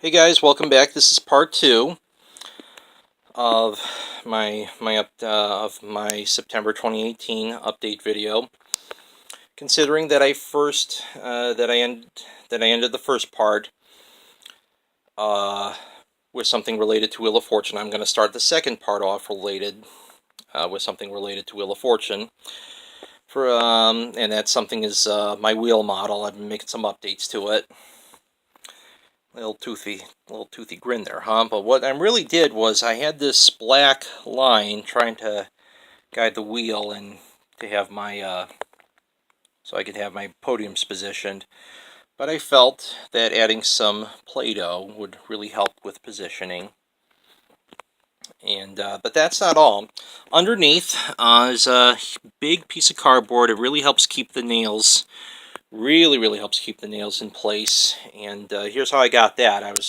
Hey guys, welcome back. This is part two of my September 2018 update video. Considering that I first that I ended the first part uh, with something related to Wheel of Fortune, I'm going to start the second part off related with something related to Wheel of Fortune. And that something is my wheel model. I've been making some updates to it. Little toothy grin there, huh? But what I really did was I had this black line trying to guide the wheel and to have my so I could have my podiums positioned. But I felt that adding some Play-Doh would really help with positioning. And but that's not all. Underneath is a big piece of cardboard. It really helps keep the nails. Really helps keep the nails in place. And here's how I got that.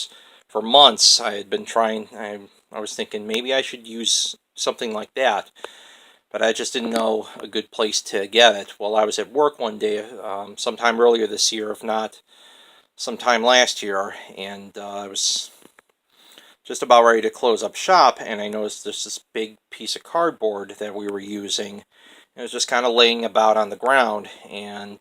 For months I had been trying. I was thinking maybe I should use something like that, but I just didn't know a good place to get it. Well, I was at work one day, sometime earlier this year, if not sometime last year, and I was just about ready to close up shop, and I noticed there's this big piece of cardboard that we were using. It was just kind of laying about on the ground, and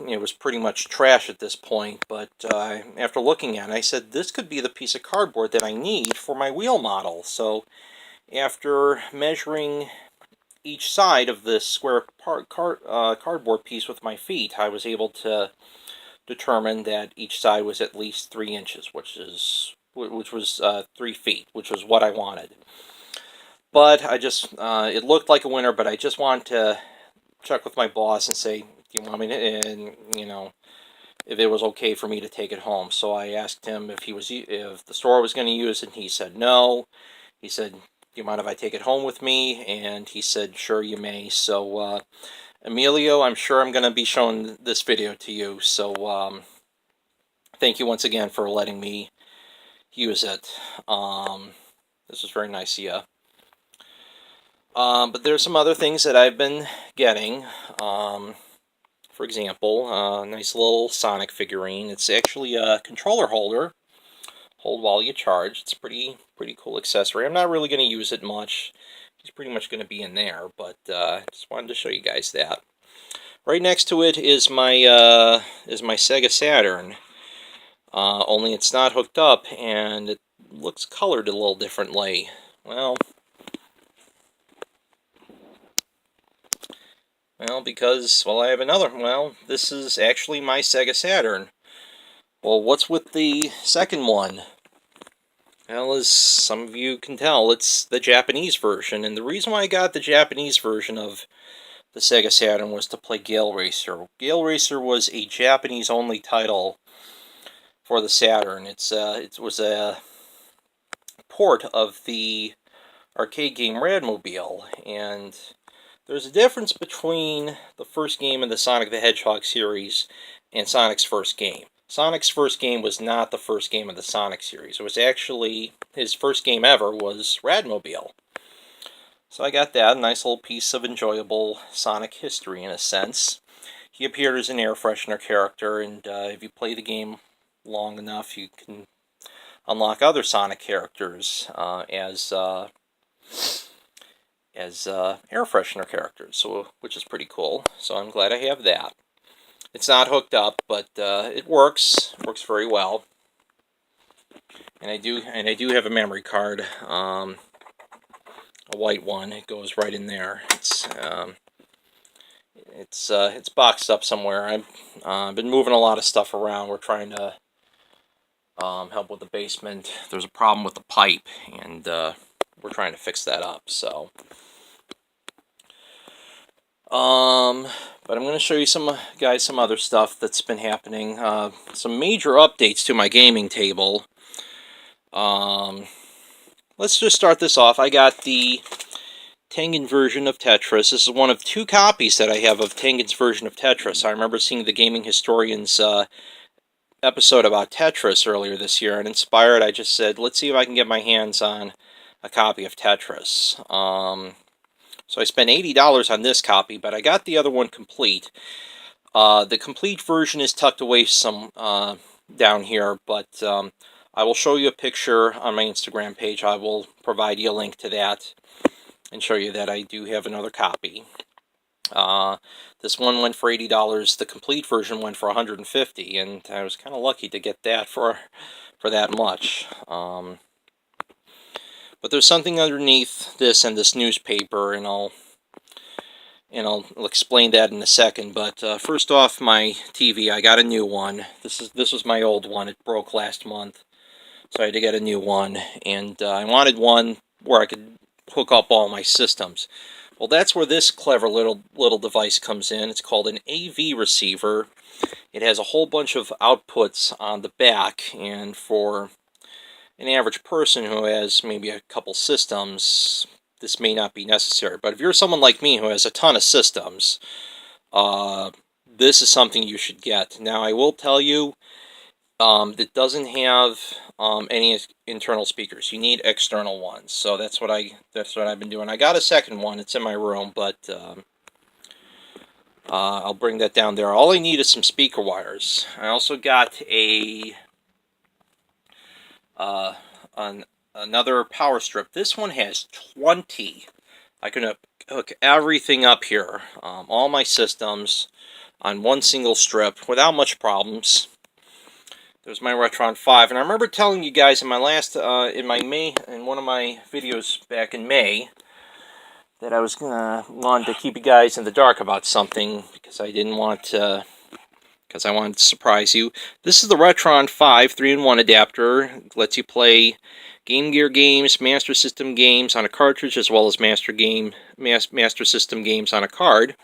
it was pretty much trash at this point. But after looking at it, I said, this could be the piece of cardboard that I need for my wheel model. So after measuring each side of this square cardboard piece with my feet, I was able to determine that each side was at least 3 inches, which was 3 feet, which was what I wanted. But it looked like a winner, but I just wanted to check with my boss and say, do you want me to, and, if it was okay for me to take it home. So I asked him if the store was going to use it, and he said no. He said, do you mind if I take it home with me? And he said, sure, you may. So, Emilio, I'm sure I'm going to be showing this video to you. So, thank you once again for letting me use it. This was very nice of you. But there's some other things that I've been getting. For example, a nice little Sonic figurine. It's actually a controller holder. Hold while you charge. It's pretty cool accessory. I'm not really going to use it much. It's pretty much going to be in there, but just wanted to show you guys that. Right next to it is my Sega Saturn. Only it's not hooked up, and it looks colored a little differently. Well, because I have another. Well, this is actually my Sega Saturn. Well, what's with the second one? Well, as some of you can tell, it's the Japanese version, and the reason why I got the Japanese version of the Sega Saturn was to play Gale Racer. Gale Racer was a Japanese-only title for the Saturn. It was a port of the arcade game Radmobile, and there's a difference between the first game in the Sonic the Hedgehog series and Sonic's first game. Sonic's first game was not the first game of the Sonic series. It was actually, his first game ever was Radmobile. So I got that, a nice little piece of enjoyable Sonic history in a sense. He appeared as an air freshener character, and if you play the game long enough, you can unlock other Sonic characters as air freshener characters, which is pretty cool. So I'm glad I have that. It's not hooked up, but it works. It works very well. And I do have a memory card, a white one. It goes right in there. It's boxed up somewhere. I've been moving a lot of stuff around. We're trying to help with the basement. There's a problem with the pipe, and we're trying to fix that up. So. But I'm going to show you some other stuff that's been happening. Some major updates to my gaming table. Let's just start this off. I got the Tengen version of Tetris. This is one of 2 copies that I have of Tengen's version of Tetris. I remember seeing the Gaming Historian's episode about Tetris earlier this year, and inspired, I just said, let's see if I can get my hands on a copy of Tetris. So I spent $80 on this copy, but I got the other one complete. The complete version is tucked away some down here, but I will show you a picture on my Instagram page. I will provide you a link to that and show you that I do have another copy. This one went for $80. The complete version went for $150, and I was kind of lucky to get that for that much. But there's something underneath this and this newspaper, and I'll explain that in a second. But first off, my TV, I got a new one. This was my old one. It broke last month, so I had to get a new one, and I wanted one where I could hook up all my systems. Well, that's where this clever little device comes in. It's called an AV receiver. It has a whole bunch of outputs on the back, and for an average person who has maybe a couple systems, this may not be necessary. But if you're someone like me who has a ton of systems, this is something you should get. Now, I will tell you, it doesn't have any internal speakers. You need external ones. So that's what I've been doing. I got a second one. It's in my room, but I'll bring that down there. All I need is some speaker wires. I also got another power strip. This one has 20. I can hook everything up here, all my systems, on one single strip without much problems. There's my Retron 5, and I remember telling you guys in my last, in one of my videos back in May, that I was wanted to keep you guys in the dark about something because I didn't want to, because I wanted to surprise you. This is the Retron 5 3-in-1 adapter. It lets you play Game Gear games, Master System games on a cartridge, as well as Master System games on a card.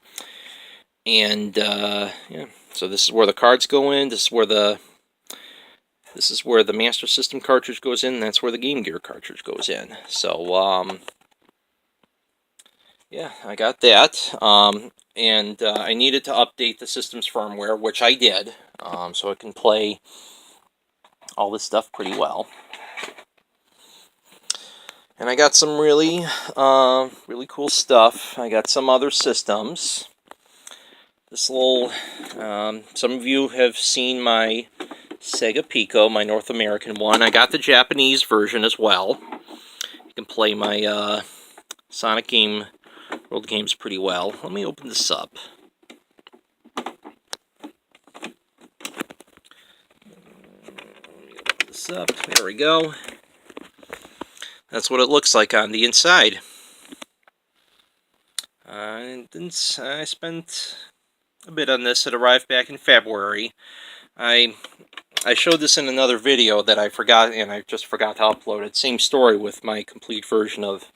And yeah, so this is where the cards go in. This is where the Master System cartridge goes in, and that's where the Game Gear cartridge goes in. So, yeah, I got that. And I needed to update the system's firmware, which I did, so it can play all this stuff pretty well. And I got some really cool stuff. I got some other systems. This little, some of you have seen my Sega Pico, my North American one. I got the Japanese version as well. You can play my Sonic World games pretty well. Let me open this up. There we go. That's what it looks like on the inside. I spent a bit on this. It arrived back in February. I showed this in another video that I forgot, and I just forgot to upload it. Same story with my complete version of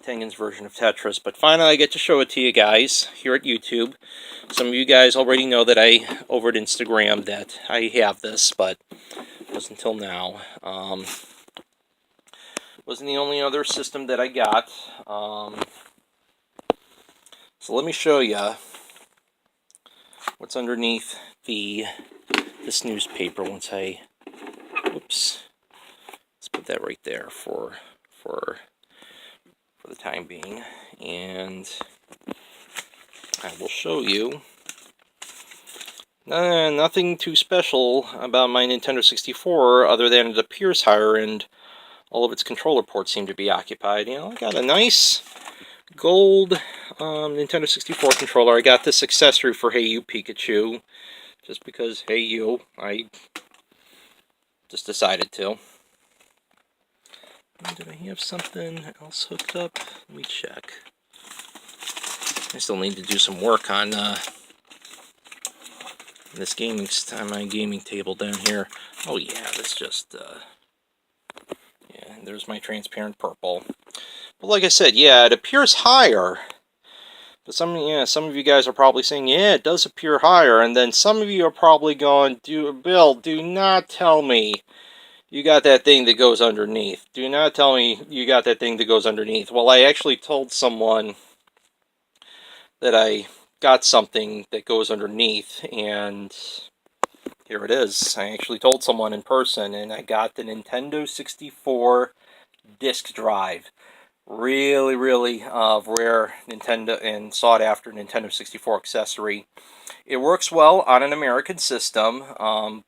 Tengen's version of Tetris. But finally, I get to show it to you guys here at YouTube. Some of you guys already know that over at Instagram, that I have this, but it wasn't until now. Wasn't the only other system that I got. So let me show you what's underneath this newspaper once I, oops, let's put that right there for the time being, and I will show you. Nothing too special about my Nintendo 64 other than it appears higher and all of its controller ports seem to be occupied. You know, I got a nice gold Nintendo 64 controller. I got this accessory for Hey You Pikachu, just because, hey you, I just decided to. Did I have something else hooked up? Let me check. I still need to do some work on this on my gaming table down here. Oh yeah, that's just yeah, there's my transparent purple. But like I said, yeah, it appears higher. But some of you guys are probably saying, yeah, it does appear higher, and then some of you are probably going, Bill, do not tell me you got that thing that goes underneath. Do not tell me you got that thing that goes underneath. Well, I actually told someone that I got something that goes underneath, and here it is. I actually told someone in person, and I got the Nintendo 64 disk drive. Really, really rare Nintendo and sought after Nintendo 64 accessory. It works well on an American system,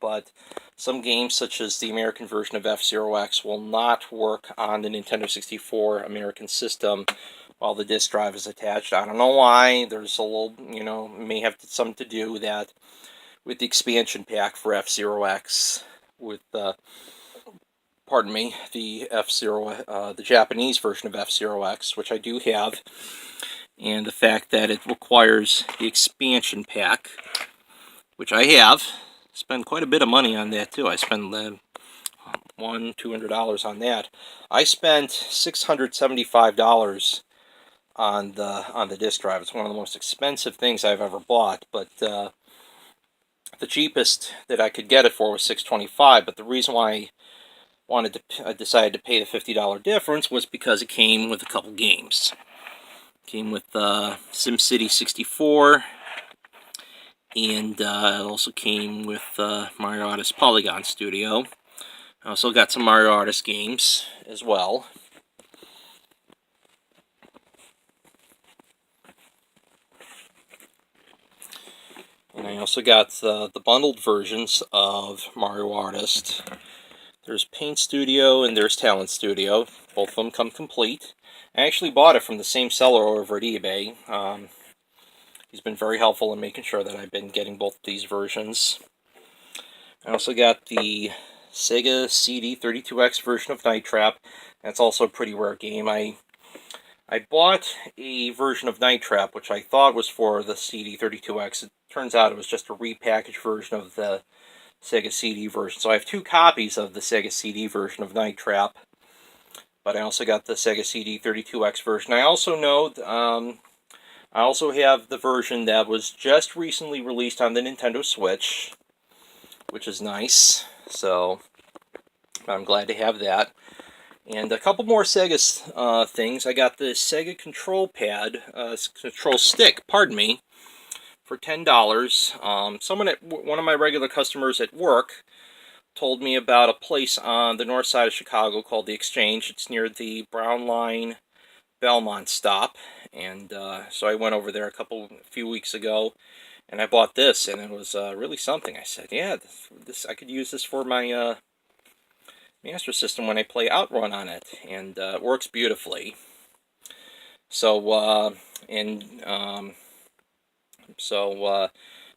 but some games, such as the American version of F-Zero X, will not work on the Nintendo 64 American system while the disk drive is attached. I don't know why. There's a little, may have something to do with that, with the expansion pack for F-Zero X, with, pardon me, the the Japanese version of F-Zero X, which I do have, and the fact that it requires the expansion pack, which I have. Spend quite a bit of money on that too. I spend $200 on that. I spent $675 on the disk drive. It's one of the most expensive things I've ever bought, but the cheapest that I could get it for was $625. But the reason why I decided to pay the $50 difference was because it came with a couple games. It came with SimCity 64. And it also came with Mario Odyssey Polygon Studio. I also got some Mario Odyssey games as well. And I also got the bundled versions of Mario Odyssey. There's Paint Studio and there's Talent Studio. Both of them come complete. I actually bought it from the same seller over at eBay. He's been very helpful in making sure that I've been getting both these versions. I also got the Sega CD32X version of Night Trap. That's also a pretty rare game. I bought a version of Night Trap, which I thought was for the CD32X. It turns out it was just a repackaged version of the Sega CD version. So I have two copies of the Sega CD version of Night Trap. But I also got the Sega CD32X version. I also know... I also have the version that was just recently released on the Nintendo Switch, which is nice, so I'm glad to have that. And a couple more Sega things. I got the Sega Control Pad, Control Stick, pardon me, for $10. One of my regular customers at work told me about a place on the north side of Chicago called The Exchange. It's near the Brown Line Belmont stop, and so I went over there a few weeks ago, and I bought this, and it was really something. I said, yeah, this I could use this for my Master System when I play Outrun on it, and it works beautifully. So I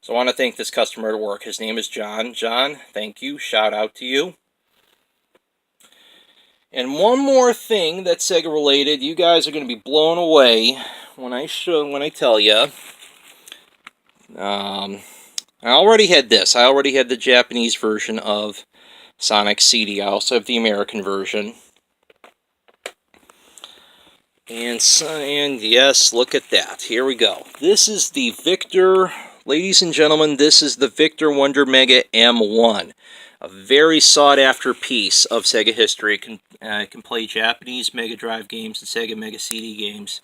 want to thank this customer at work. His name is John. John, thank you. Shout out to you. And one more thing that's Sega related, you guys are going to be blown away when I tell you. I already had this. I already had the Japanese version of Sonic CD. I also have the American version. And yes, look at that. Here we go. This is the Victor, ladies and gentlemen, this is the Victor Wonder Mega M1. A very sought-after piece of Sega history. It can play Japanese Mega Drive games and Sega Mega CD games.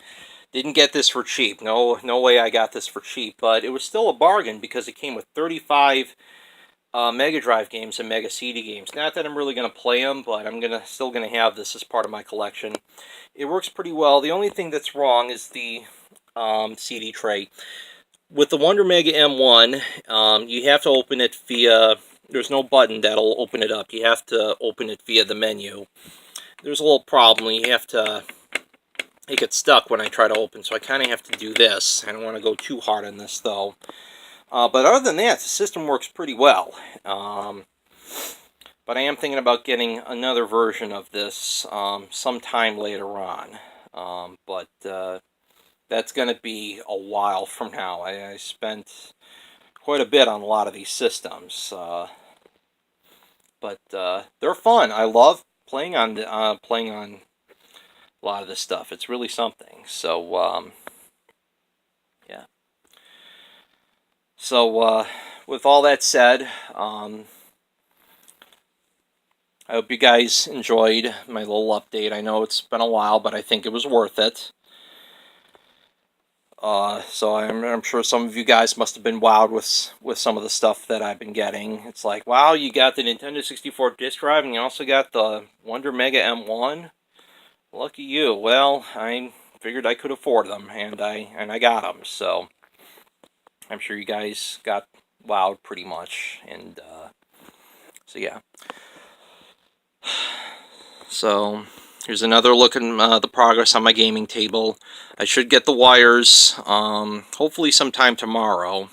Didn't get this for cheap. No way I got this for cheap. But it was still a bargain because it came with 35 Mega Drive games and Mega CD games. Not that I'm really going to play them, but I'm still going to have this as part of my collection. It works pretty well. The only thing that's wrong is the CD tray. With the Wonder Mega M1, you have to open it via... There's no button that'll open it up. You have to open it via the menu. There's a little problem. You have to... It gets stuck when I try to open, so I kind of have to do this. I don't want to go too hard on this, though. But other than that, the system works pretty well. But I am thinking about getting another version of this sometime later on. But that's going to be a while from now. I spent quite a bit on a lot of these systems. But they're fun. I love playing on a lot of this stuff. It's really something. So, yeah. So, with all that said, I hope you guys enjoyed my little update. I know it's been a while, but I think it was worth it. So I'm sure some of you guys must have been wowed with some of the stuff that I've been getting. It's like, wow, you got the Nintendo 64 disc drive, and you also got the Wonder Mega M1. Lucky you. Well, I figured I could afford them, and I got them. So I'm sure you guys got wowed pretty much, and so yeah. So here's another look at the progress on my gaming table. I should get the wires hopefully sometime tomorrow,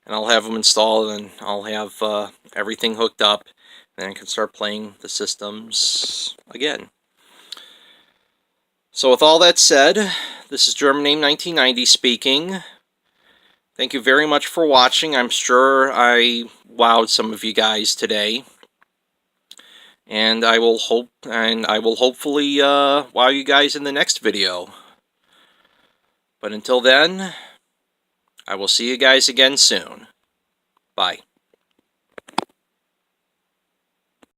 and I'll have them installed, and I'll have everything hooked up, and I can start playing the systems again. So with all that said, this is German 1990 speaking. Thank you very much for watching. I'm sure I wowed some of you guys today. And I will hopefully wow you guys in the next video. But until then, I will see you guys again soon. Bye.